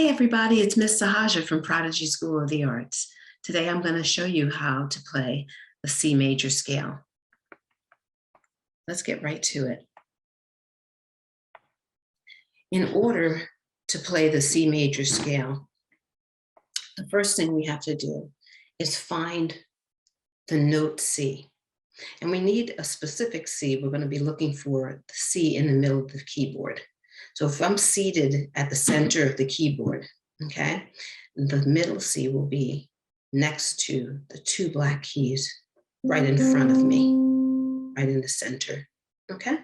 Hey everybody, it's Miss Sahaja from Prodigy School of the Arts. Today I'm going to show you how to play the C major scale. Let's get right to it. In order to play the C major scale, the first thing we have to do is find the note C. And we need a specific C. We're going to be looking for the C in the middle of the keyboard. So if I'm seated at the center of the keyboard, okay, the middle C will be next to the two black keys right in front of me, right in the center, okay?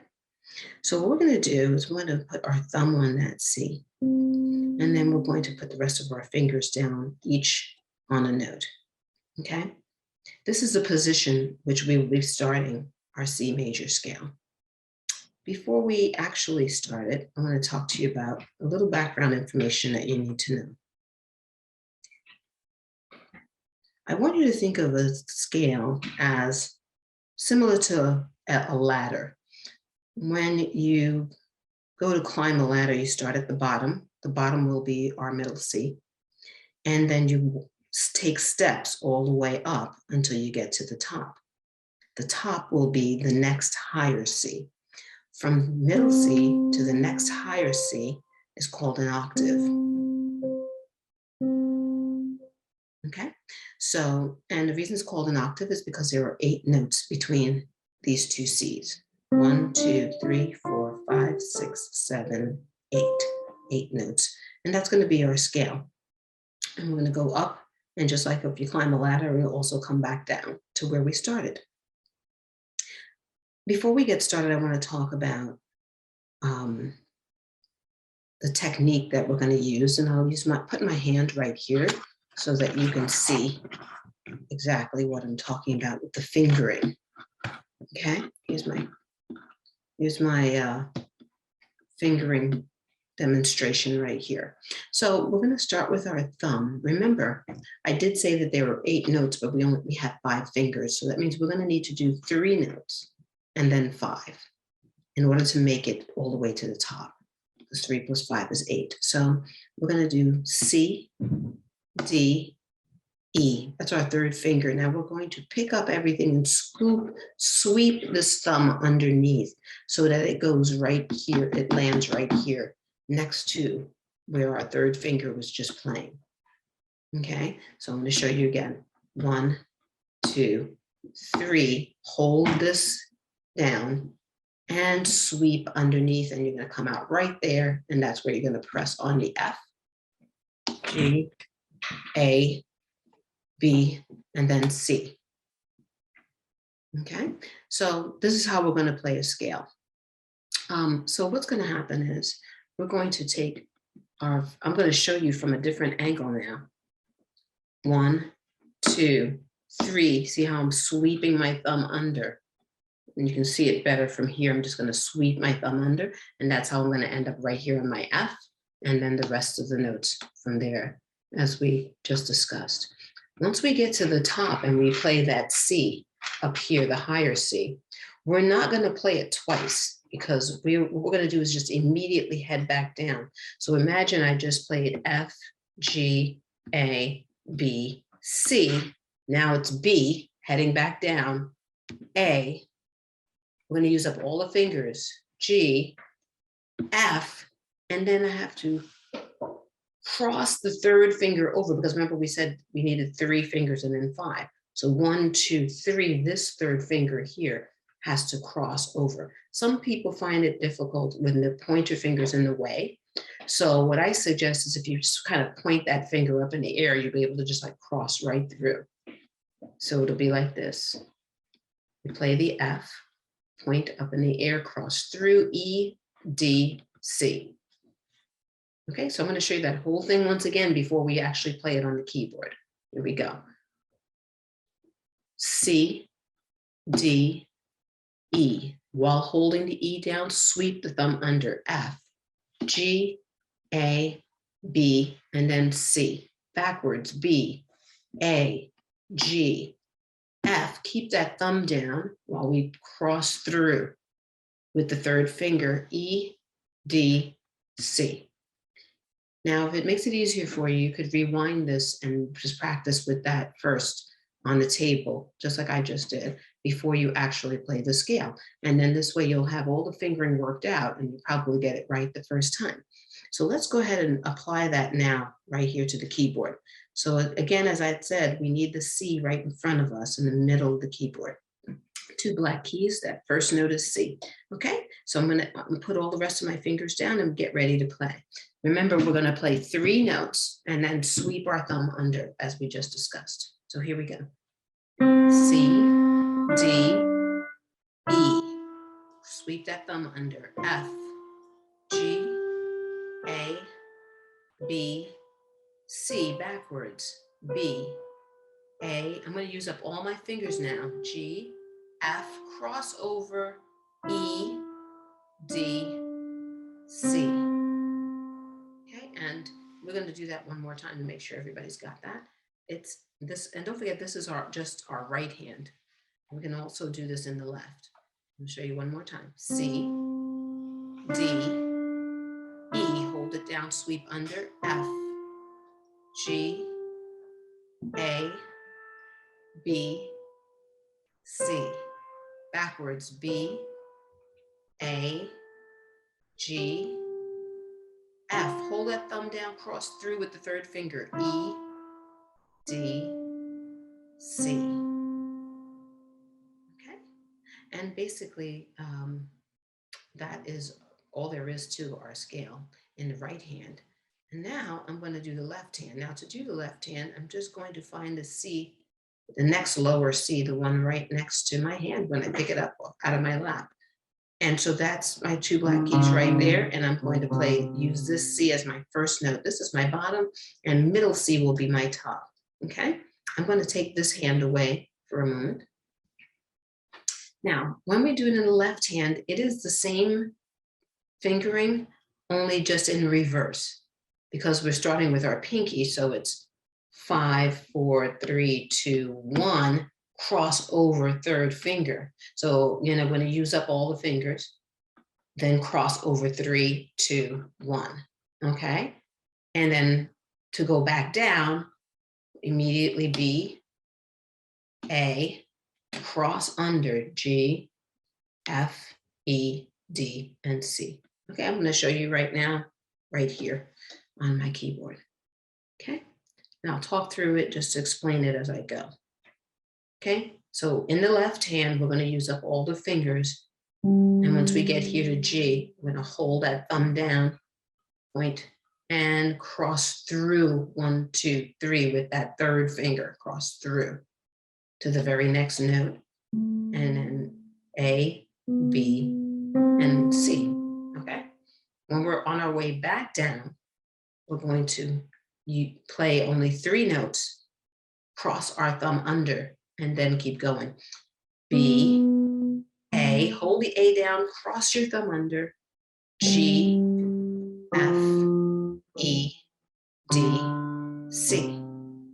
So what we're going to do is we're going to put our thumb on that C, and then we're going to put the rest of our fingers down, each on a note, okay? This is the position which we will be starting our C major scale. Before we actually start it, I want to talk to you about a little background information that you need to know. I want you to think of a scale as similar to a ladder. When you go to climb a ladder, you start at the bottom. The bottom will be our middle C. And then you take steps all the way up until you get to the top. The top will be the next higher C. From middle C to the next higher C is called an octave. Okay, so, and the reason it's called an octave is because there are 8 notes between these two C's. 1, 2, 3, 4, 5, 6, 7, 8. 8 notes. And that's going to be our scale. And we're going to go up, and just like if you climb a ladder, we'll also come back down to where we started. Before we get started, I want to talk about the technique that we're going to use, and I'll use put my hand right here so that you can see exactly what I'm talking about with the fingering. Okay, here's my fingering demonstration right here. So we're going to start with our thumb. Remember, I did say that there were 8 notes, but we have 5 fingers, so that means we're going to need to do 3 notes and then 5 in order to make it all the way to the top. Because 3 plus 5 is 8. So we're going to do C, D, E. That's our 3rd finger. Now we're going to pick up everything and sweep this thumb underneath so that it goes right here. It lands right here next to where our 3rd finger was just playing. Okay, so I'm going to show you again. 1, 2, 3. Hold this down and sweep underneath, and you're going to come out right there, and that's where you're going to press on the F, G, A, B, and then C. Okay, so this is how we're going to play a scale. So what's going to happen is we're going to take I'm going to show you from a different angle now. 1, 2, 3. See how I'm sweeping my thumb under? And you can see it better from here. I'm just going to sweep my thumb under, and that's how I'm going to end up right here on my F, and then the rest of the notes from there, as we just discussed. Once we get to the top and we play that C up here, the higher C, we're not going to play it twice, because what we're going to do is just immediately head back down. So imagine I just played F, G, A, B, C. Now it's B, heading back down, A. We're going to use up all the fingers, G, F, and then I have to cross the 3rd finger over, because remember we said we needed 3 fingers and then 5. So 1, 2, 3, this 3rd finger here has to cross over. Some people find it difficult when the pointer finger's in the way. So what I suggest is if you just kind of point that finger up in the air, you'll be able to just like cross right through. So it'll be like this. We play the F, point up in the air, cross through, E, D, C. Okay, so I'm going to show you that whole thing once again before we actually play it on the keyboard. Here we go. C, D, E. While holding the E down, sweep the thumb under. F, G, A, B, and then C. Backwards, B, A, G, F. Keep that thumb down while we cross through with the 3rd finger, E, D, C. Now, if it makes it easier for you, you could rewind this and just practice with that first on the table, just like I just did, before you actually play the scale. And then this way you'll have all the fingering worked out and you probably get it right the first time. So let's go ahead and apply that now right here to the keyboard. So again, as I said, we need the C right in front of us in the middle of the keyboard. Two black keys, that first note is C. Okay, so I'm gonna put all the rest of my fingers down and get ready to play. Remember, we're gonna play 3 notes and then sweep our thumb under as we just discussed. So here we go. C, D, E. Sweep that thumb under. F, G, A, B, C, backwards. B, A. I'm going to use up all my fingers now. G, F, cross over, E, D, C. Okay, and we're going to do that one more time to make sure everybody's got that. It's this, and don't forget, this is just our right hand. We can also do this in the left. I'll show you one more time. C, D, E, hold it down, sweep under, F, G, A, B, C, backwards, B, A, G, F, hold that thumb down, cross through with the third finger, E, D, C. Okay, and basically that is all there is to our scale in the right hand. And now I'm going to do the left hand. Now to do the left hand, I'm just going to find the C, the next lower C, the one right next to my hand when I pick it up out of my lap. And so that's my 2 black keys right there. And I'm going to use this C as my first note. This is my bottom, and middle C will be my top. Okay, I'm going to take this hand away for a moment. Now, when we do it in the left hand, it is the same fingering, only just in reverse, because we're starting with our pinky. So it's 5, 4, 3, 2, 1, cross over third finger. So, you know, when you use up all the fingers, then cross over 3, 2, 1. Okay. And then to go back down, immediately B, A, cross under G, F, E, D, and C. Okay, I'm going to show you right now, right here on my keyboard. Okay, and I'll talk through it just to explain it as I go. Okay, so in the left hand, we're going to use up all the fingers. And once we get here to G, we're going to hold that thumb down, point, and cross through 1, 2, 3 with that third finger, cross through to the very next note, and then A, B, and C. Okay. When we're on our way back down, we're going to play only 3 notes, cross our thumb under, and then keep going. B, A, hold the A down, cross your thumb under, G, F, E, D, C.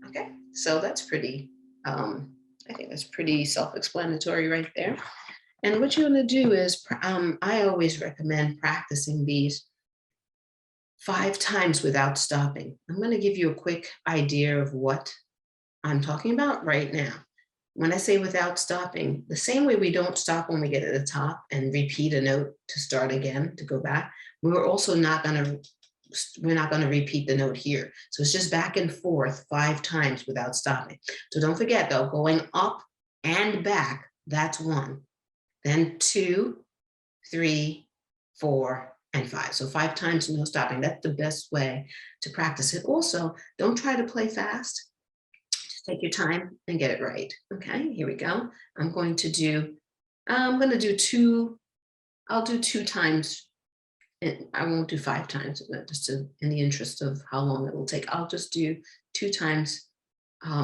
Okay, so that's pretty, I think that's pretty self-explanatory right there. And what you're going to do is, I always recommend practicing these 5 times without stopping. I'm going to give you a quick idea of what I'm talking about right now. When I say without stopping, the same way we don't stop when we get at the top and repeat a note to start again, to go back, we're also not going to repeat the note here. So it's just back and forth 5 times without stopping. So don't forget though, going up and back, that's 1. Then 2, 3, 4, and 5. So 5 times, no stopping. That's the best way to practice it. Also, don't try to play fast. Just take your time and get it right. Okay, here we go. I'm going to do 2, I'll do 2 times. And I won't do 5 times, just in the interest of how long it will take. I'll just do 2 times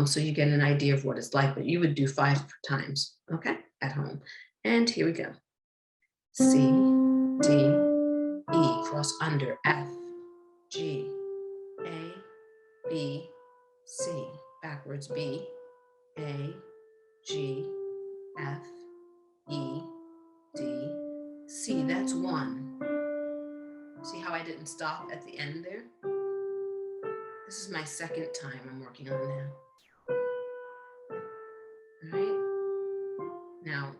so you get an idea of what it's like, but you would do 5 times, okay, at home. And here we go. C, D, E, cross under, F, G, A, B, C, backwards, B, A, G, F, E, D, C. That's 1. See how I didn't stop at the end there? This is my second time I'm working on now. All right. Now,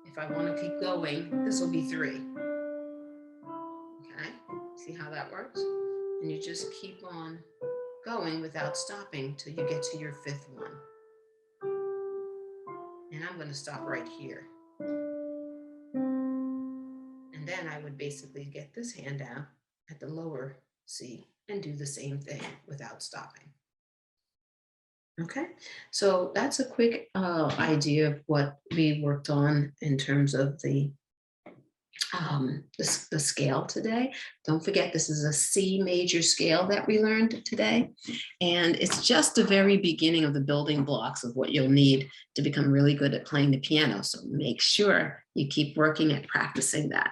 if I want to keep going, this will be 3. Okay. See how that works? And you just keep on going without stopping till you get to your 5th one. And I'm going to stop right here. And then I would basically get this hand out at the lower C and do the same thing without stopping. Okay, so that's a quick idea of what we worked on in terms of the scale today. Don't forget, this is a C major scale that we learned today. And it's just the very beginning of the building blocks of what you'll need to become really good at playing the piano. So make sure you keep working at practicing that.